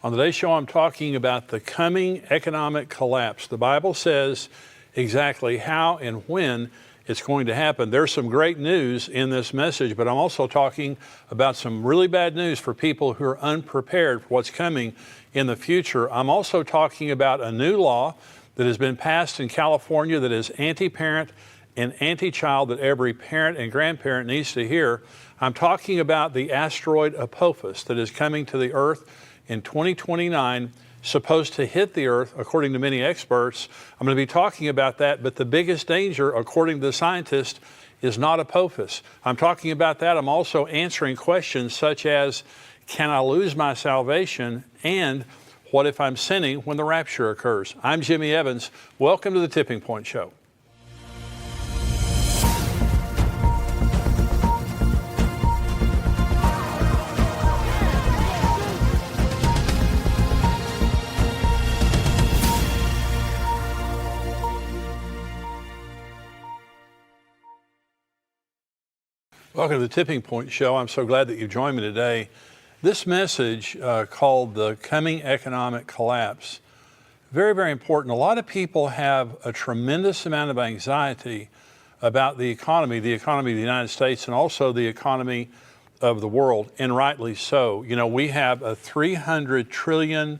On today's show, I'm talking about the coming economic collapse. The Bible says exactly how and when it's going to happen. There's some great news in this message, but I'm also talking about some really bad news for people who are unprepared for what's coming in the future. I'm also talking about a new law that has been passed in California that is anti-parent and anti-child that every parent and grandparent needs to hear. I'm talking about the asteroid Apophis that is coming to the Earth in 2029, supposed to hit the Earth, according to many experts. I'm going to be talking about that, but the biggest danger, according to the scientists, is not Apophis. I'm talking about that. I'm also answering questions such as, can I lose my salvation? And what if I'm sinning when the rapture occurs? I'm Jimmy Evans. Welcome to the Tipping Point Show. Welcome to the Tipping Point Show. I'm so glad that you've joined me today. This message called The Coming Economic Collapse, very, very important. A lot of people have a tremendous amount of anxiety about the economy of the United States and also the economy of the world, and rightly so. You know, we have a $300 trillion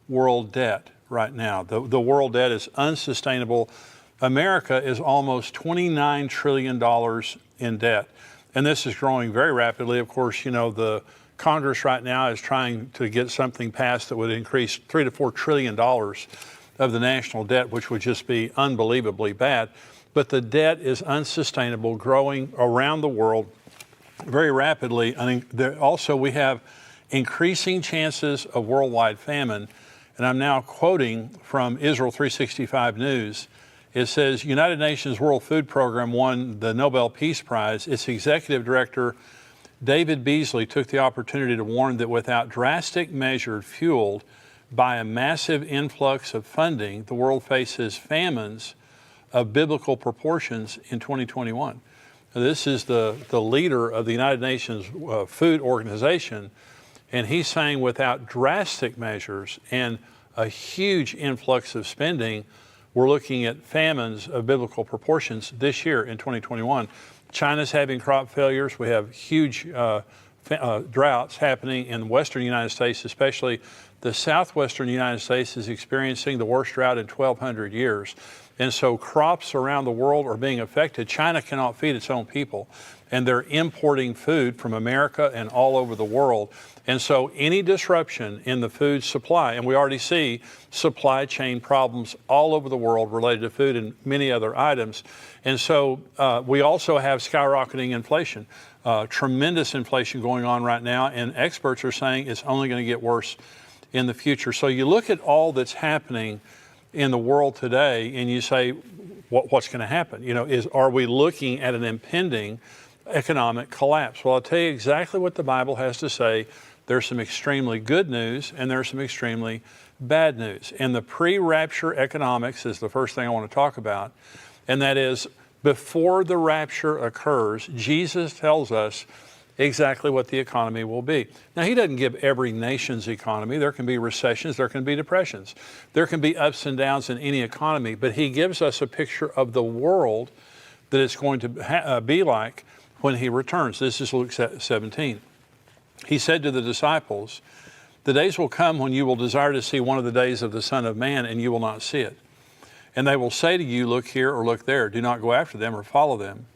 world debt right now. The world debt is unsustainable. America is almost $29 trillion in debt, and this is growing very rapidly. Of course, you know, the Congress right now is trying to get something passed that would increase $3 to $4 trillion of the national debt, which would just be unbelievably bad. But the debt is unsustainable, growing around the world very rapidly. I think also we have increasing chances of worldwide famine, and I'm now quoting from Israel 365 News. It says, United Nations World Food Program won the Nobel Peace Prize. Its executive director, David Beasley, took the opportunity to warn that without drastic measures fueled by a massive influx of funding, the world faces famines of biblical proportions in 2021. Now, this is the leader of the United Nations Food Organization, and he's saying without drastic measures and a huge influx of spending, we're looking at famines of biblical proportions this year in 2021. China's having crop failures. We have huge droughts happening in the western United States, especially the southwestern United States is experiencing the worst drought in 1,200 years. And so crops around the world are being affected. China cannot feed its own people, and they're importing food from America and all over the world. And so any disruption in the food supply, and we already see supply chain problems all over the world related to food and many other items. And so we also have skyrocketing inflation, tremendous inflation going on right now, and experts are saying it's only going to get worse in the future. So you look at all that's happening in the world today and you say, what's going to happen? You know, are we looking at an impending economic collapse? Well, I'll tell you exactly what the Bible has to say. There's some extremely good news and there's some extremely bad news. And the pre-rapture economics is the first thing I want to talk about. And that is, before the rapture occurs, Jesus tells us exactly what the economy will be. Now, he doesn't give every nation's economy. There can be recessions, there can be depressions, there can be ups and downs in any economy, but he gives us a picture of the world that it's going to be like when he returns. This is Luke 17. He said to the disciples, the days will come when you will desire to see one of the days of the Son of Man, and you will not see it. And they will say to you, look here or look there. Do not go after them or follow them.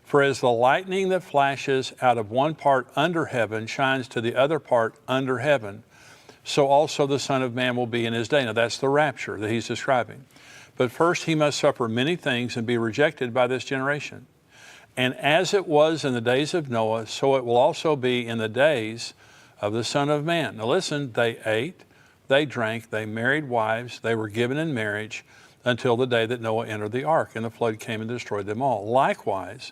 For as the lightning that flashes out of one part under heaven shines to the other part under heaven, so also the Son of Man will be in his day. Now that's the rapture that he's describing. But first he must suffer many things and be rejected by this generation. And as it was in the days of Noah, so it will also be in the days of the Son of Man. Now listen, they ate, they drank, they married wives, they were given in marriage until the day that Noah entered the ark, and the flood came and destroyed them all. Likewise,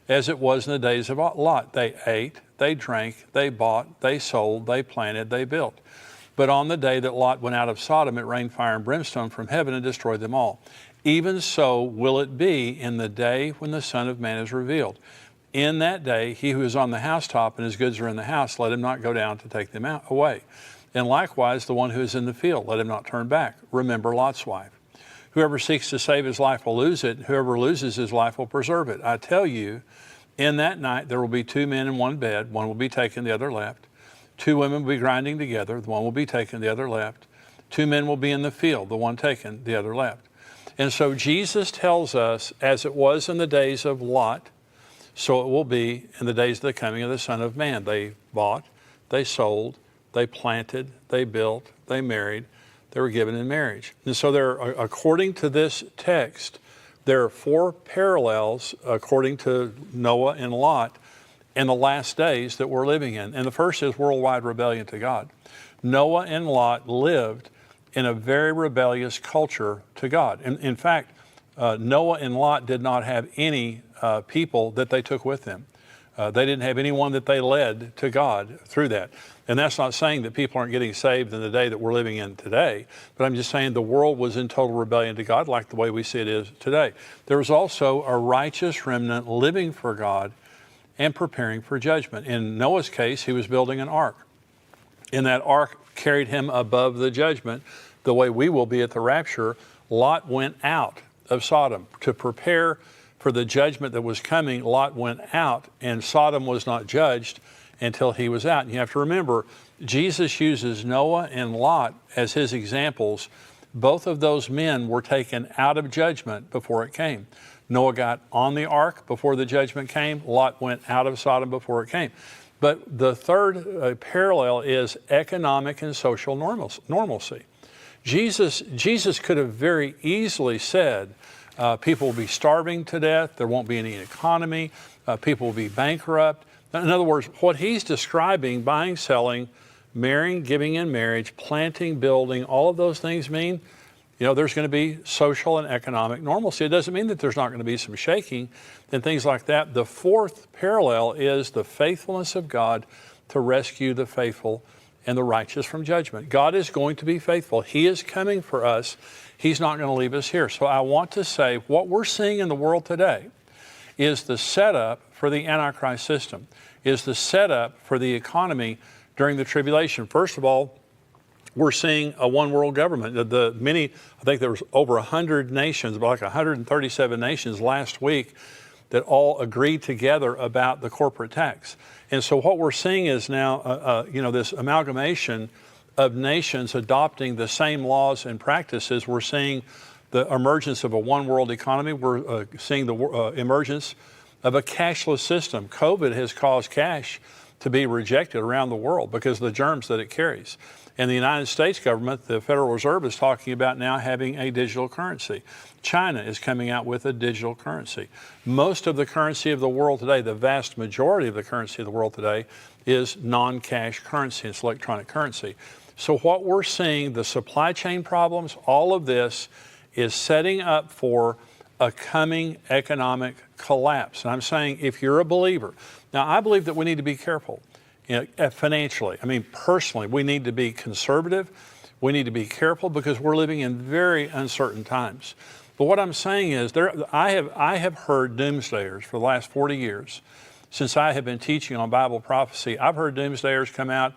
as it was in the days of Lot, they ate, they drank, they bought, they sold, they planted, they built. But on the day that Lot went out of Sodom, it rained fire and brimstone from heaven and destroyed them all. Even so will it be in the day when the Son of Man is revealed. In that day, he who is on the housetop and his goods are in the house, let him not go down to take them away. And likewise, the one who is in the field, let him not turn back. Remember Lot's wife. Whoever seeks to save his life will lose it. Whoever loses his life will preserve it. I tell you, in that night there will be two men in one bed. One will be taken, the other left. Two women will be grinding together. The one will be taken, the other left. Two men will be in the field. The one taken, the other left. And so Jesus tells us, as it was in the days of Lot, so it will be in the days of the coming of the Son of Man. They bought, they sold, they planted, they built, they married, they were given in marriage. And so there, according to this text, there are four parallels, according to Noah and Lot, in the last days that we're living in. And the first is worldwide rebellion to God. Noah and Lot lived in a very rebellious culture to God. In fact, Noah and Lot did not have any people that they took with them. They didn't have anyone that they led to God through that. And that's not saying that people aren't getting saved in the day that we're living in today, but I'm just saying the world was in total rebellion to God like the way we see it is today. There was also a righteous remnant living for God and preparing for judgment. In Noah's case, he was building an ark. And that ark carried him above the judgment the way we will be at the rapture. Lot went out of Sodom to prepare for the judgment that was coming. Lot went out, and Sodom was not judged until he was out. And you have to remember, Jesus uses Noah and Lot as his examples. Both of those men were taken out of judgment before it came. Noah got on the ark before the judgment came. Lot went out of Sodom before it came. But the third parallel is economic and social normalcy. Jesus could have very easily said, people will be starving to death, there won't be any economy, people will be bankrupt. In other words, what he's describing, buying, selling, marrying, giving in marriage, planting, building, all of those things mean, there's going to be social and economic normalcy. It doesn't mean that there's not going to be some shaking and things like that. The fourth parallel is the faithfulness of God to rescue the faithful and the righteous from judgment. God is going to be faithful. He is coming for us. He's not going to leave us here. So I want to say what we're seeing in the world today is the setup for the Antichrist system, is the setup for the economy during the tribulation. First of all, we're seeing a one world government. I think there was over 100 nations, about like 137 nations last week that all agreed together about the corporate tax. And so what we're seeing is now, this amalgamation of nations adopting the same laws and practices. We're seeing the emergence of a one world economy. We're seeing the emergence of a cashless system. COVID has caused cash to be rejected around the world because of the germs that it carries. And the United States government, the Federal Reserve, is talking about now having a digital currency. China is coming out with a digital currency. Most of the currency of the world today, the vast majority of the currency of the world today, is non-cash currency. It's electronic currency. So what we're seeing, the supply chain problems, all of this is setting up for a coming economic collapse. And I'm saying if you're a believer, now I believe that we need to be careful. Financially, personally, we need to be conservative. We need to be careful because we're living in very uncertain times. But what I'm saying is, I have heard doomsdayers for the last 40 years. Since I have been teaching on Bible prophecy, I've heard doomsdayers come out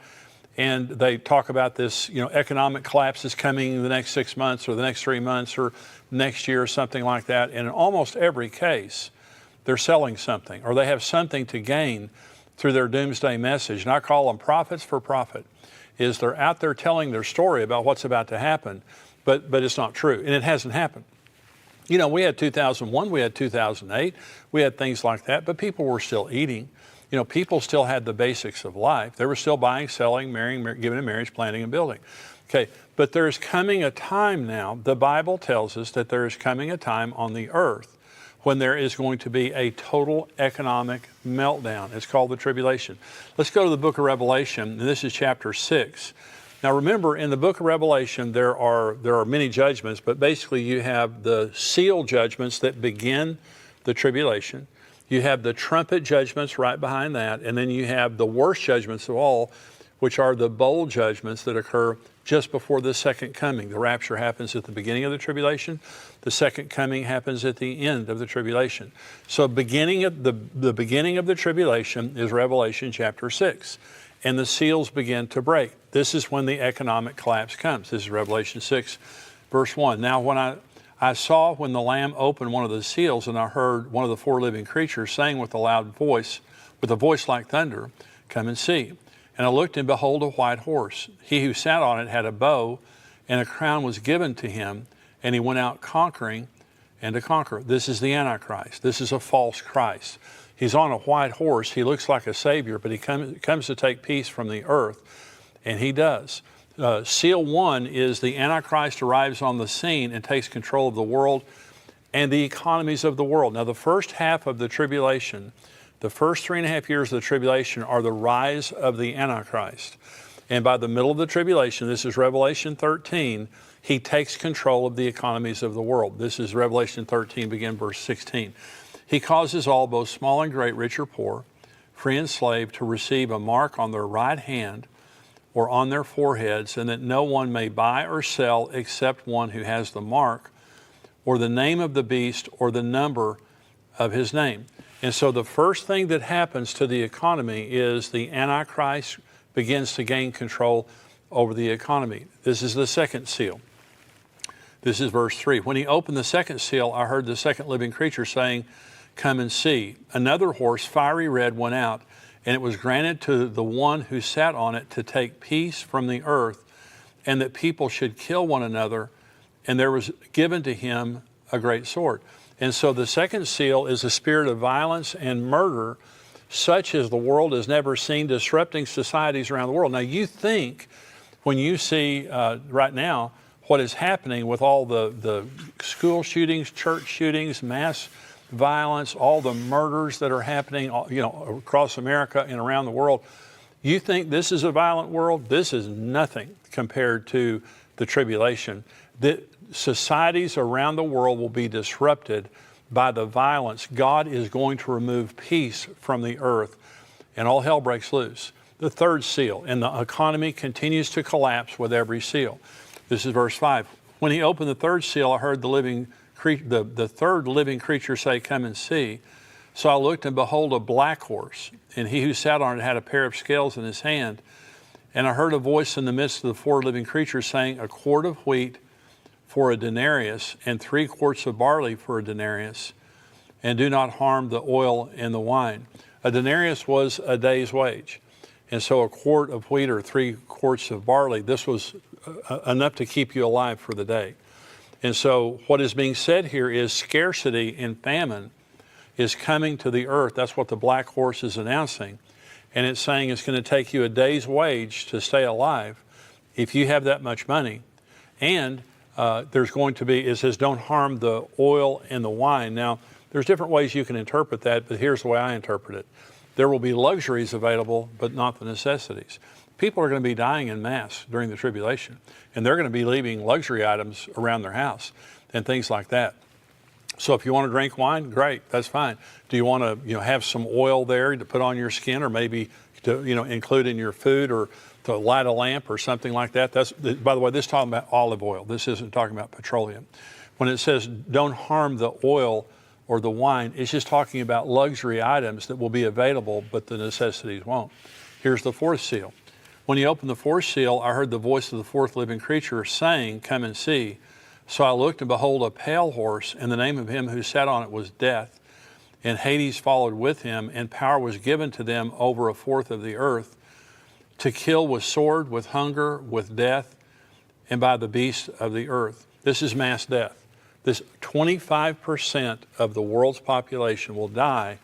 and they talk about this, economic collapse is coming in the next 6 months or the next 3 months or next year or something like that. And in almost every case, they're selling something or they have something to gain through their doomsday message. And I call them prophets for profit. Is they're out there telling their story about what's about to happen, but it's not true, and it hasn't happened. We had 2001, we had 2008, we had things like that, but people were still eating. People still had the basics of life. They were still buying, selling, marrying, giving in marriage, planting, and building. Okay, but there's coming a time now, the Bible tells us that there is coming a time on the earth when there is going to be a total economic meltdown. It's called the tribulation. Let's go to the book of Revelation, and this is chapter 6. Now remember, in the book of Revelation, there are many judgments, but basically you have the seal judgments that begin the tribulation. You have the trumpet judgments right behind that, and then you have the worst judgments of all, which are the bowl judgments that occur just before the second coming. The rapture happens at the beginning of the tribulation. The second coming happens at the end of the tribulation. So the beginning of the tribulation is Revelation chapter 6. and the seals begin to break. This is when the economic collapse comes. This is Revelation 6, verse 1. Now, when I saw when the Lamb opened one of the seals, and I heard one of the four living creatures saying with a loud voice, with a voice like thunder, "Come and see." And I looked, and behold, a white horse. He who sat on it had a bow, and a crown was given to him, and he went out conquering and to conquer. This is the Antichrist. This is a false Christ. He's on a white horse. He looks like a savior, but he comes to take peace from the earth, and he does. Seal 1 is the Antichrist arrives on the scene and takes control of the world and the economies of the world. Now, the first half of the tribulation, the first 3.5 years of the tribulation, are the rise of the Antichrist. And by the middle of the tribulation, this is Revelation 13, he takes control of the economies of the world. This is Revelation 13, begin verse 16. He causes all, both small and great, rich or poor, free and slave, to receive a mark on their right hand or on their foreheads, and that no one may buy or sell except one who has the mark or the name of the beast or the number of his name. And so the first thing that happens to the economy is the Antichrist begins to gain control over the economy. This is the second seal. This is verse 3. When he opened the second seal, I heard the second living creature saying, "Come and see." Another horse, fiery red, went out, and it was granted to the one who sat on it to take peace from the earth, and that people should kill one another, and there was given to him a great sword. And so the second seal is a spirit of violence and murder, such as the world has never seen, disrupting societies around the world. Now, you think when you see right now what is happening with all the school shootings, church shootings, mass violence, all the murders that are happening, across America and around the world, you think this is a violent world? This is nothing compared to the tribulation. The societies around the world will be disrupted by the violence. God is going to remove peace from the earth, and all hell breaks loose. The third seal, and the economy continues to collapse with every seal. This is verse 5. When he opened the third seal, I heard the third living creature say, "Come and see." So I looked, and behold, a black horse, and he who sat on it had a pair of scales in his hand. And I heard a voice in the midst of the four living creatures saying, "A quart of wheat for a denarius, and 3 quarts of barley for a denarius, and do not harm the oil and the wine." A denarius was a day's wage. And so a quart of wheat or 3 quarts of barley, this was enough to keep you alive for the day. And so what is being said here is scarcity and famine is coming to the earth. That's what the black horse is announcing. And it's saying it's going to take you a day's wage to stay alive if you have that much money. And there's going to be, it says, don't harm the oil and the wine. Now, there's different ways you can interpret that, but here's the way I interpret it. There will be luxuries available, but not the necessities. People are going to be dying in mass during the tribulation, and they're going to be leaving luxury items around their house and things like that. So if you want to drink wine, great, that's fine. Do you want to have some oil there to put on your skin, or maybe to include in your food, or to light a lamp or something like that? That's, by the way, this is talking about olive oil. This isn't talking about petroleum. When it says don't harm the oil or the wine, it's just talking about luxury items that will be available, but the necessities won't. Here's the fourth seal. When he opened the fourth seal, I heard the voice of the fourth living creature saying, "Come and see." So I looked, and behold, a pale horse, and the name of him who sat on it was Death. And Hades followed with him, and power was given to them over 1/4 of the earth, to kill with sword, with hunger, with death, and by the beasts of the earth. This is mass death. This 25% of the world's population will die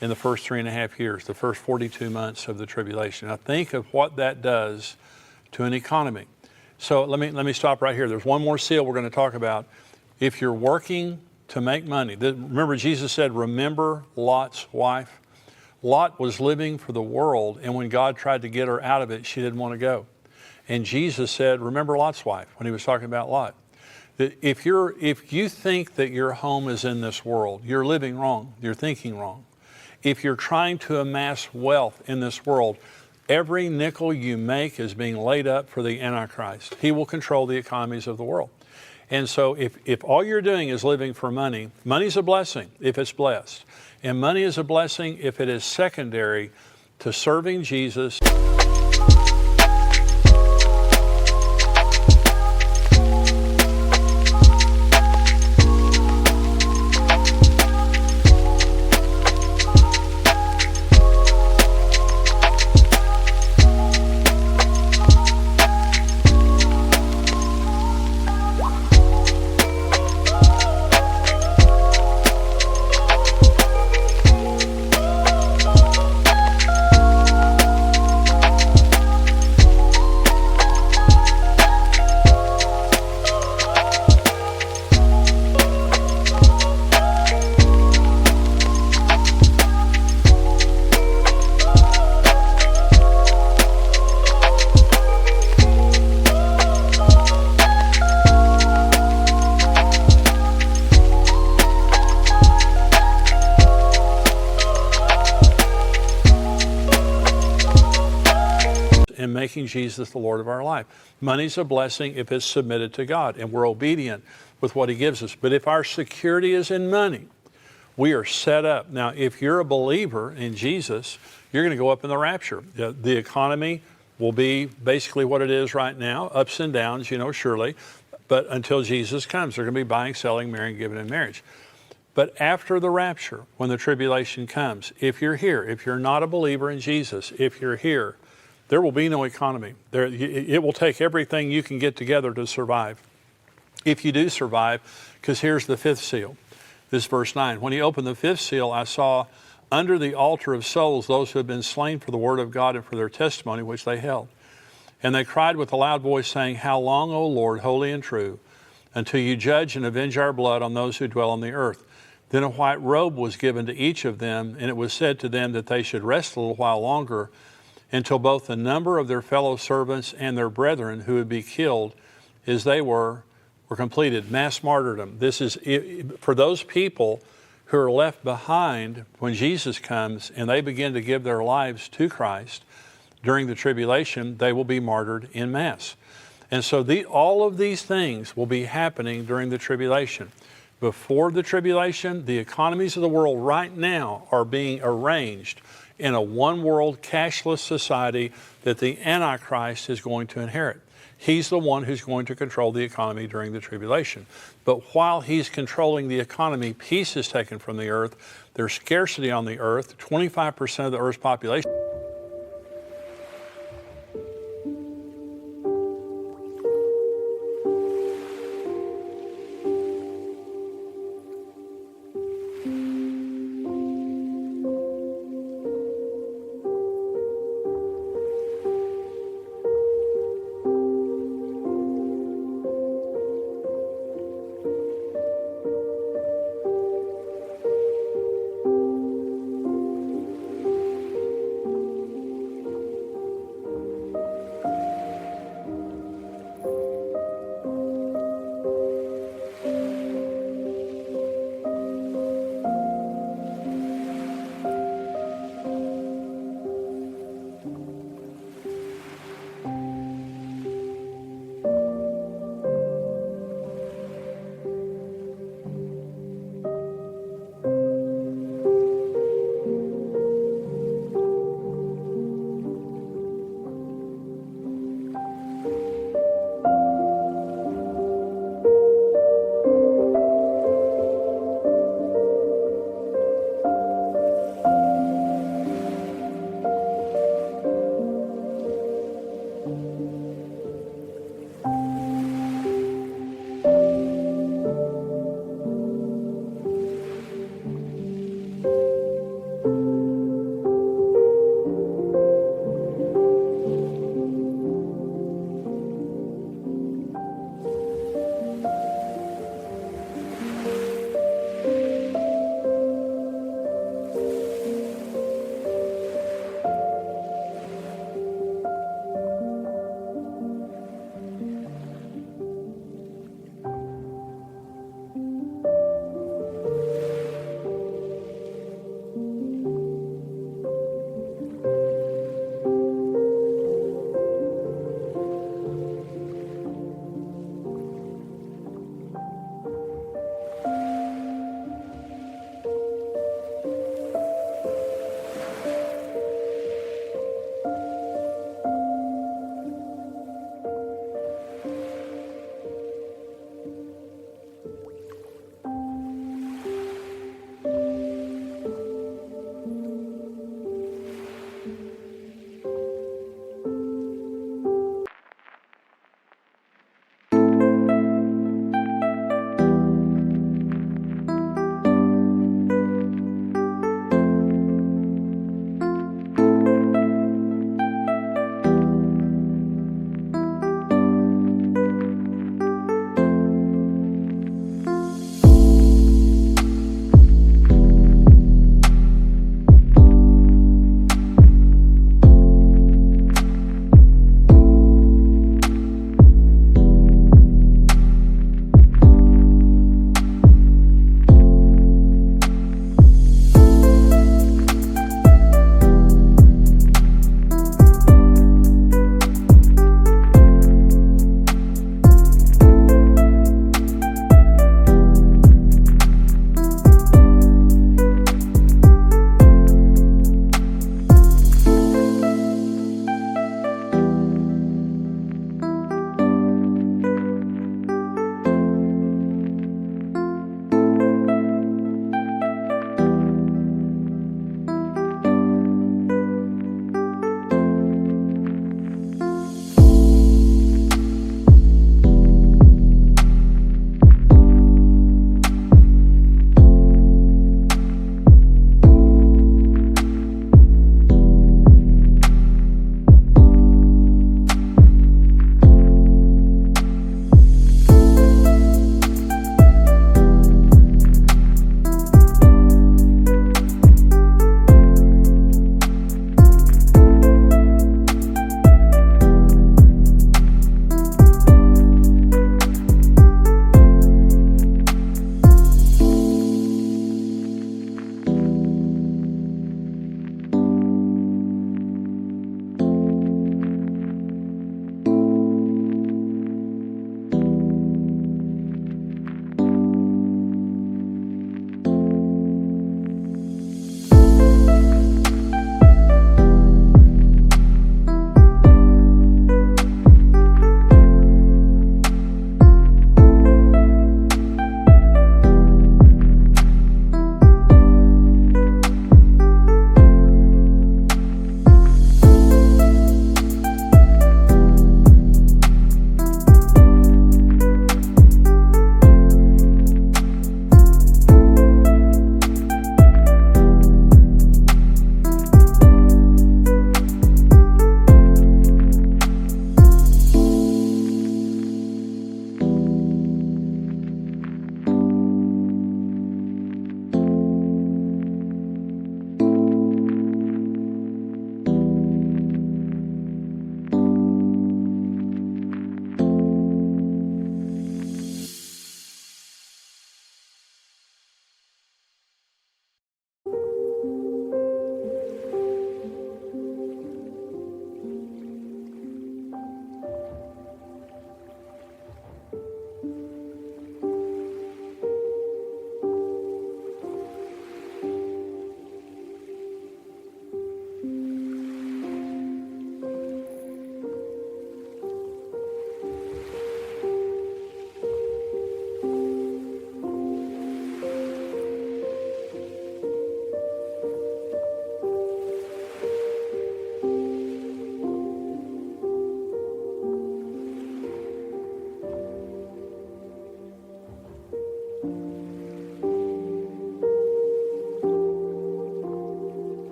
in the first 3.5 years, the first 42 months of the tribulation. Now think of what that does to an economy. So let me stop right here. There's one more seal we're going to talk about. If you're working to make money, remember Jesus said, remember Lot's wife? Lot was living for the world, and when God tried to get her out of it, she didn't want to go. And Jesus said, remember Lot's wife, when he was talking about Lot. That if you think that your home is in this world, you're living wrong, you're thinking wrong. If you're trying to amass wealth in this world, every nickel you make is being laid up for the Antichrist. He will control the economies of the world. And so if all you're doing is living for money, money's a blessing if it's blessed. And money is a blessing if it is secondary to serving Jesus. making Jesus the Lord of our life. Money's a blessing if it's submitted to God and we're obedient with what He gives us. But if our security is in money, we are set up. Now, if you're a believer in Jesus, you're going to go up in the rapture. The economy will be basically what it is right now, ups and downs, surely. But until Jesus comes, they're going to be buying, selling, marrying, giving in marriage. But after the rapture, when the tribulation comes, if you're here, if you're not a believer in Jesus, if you're here, there will be no economy. It will take everything you can get together to survive. If you do survive, because here's the fifth seal. This is verse 9. When He opened the fifth seal, I saw under the altar of souls those who had been slain for the word of God and for their testimony which they held. And they cried with a loud voice, saying, How long, O Lord, holy and true, until you judge and avenge our blood on those who dwell on the earth? Then a white robe was given to each of them, and it was said to them that they should rest a little while longer, until both the number of their fellow servants and their brethren who would be killed as they were completed. Mass martyrdom. This is for those people who are left behind when Jesus comes and they begin to give their lives to Christ during the tribulation. They will be martyred in mass. And so all of these things will be happening during the tribulation. Before the tribulation, the economies of the world right now are being arranged in a one-world cashless society that the Antichrist is going to inherit. He's the one who's going to control the economy during the tribulation. But while he's controlling the economy, peace is taken from the earth. There's scarcity on the earth. 25% of the earth's population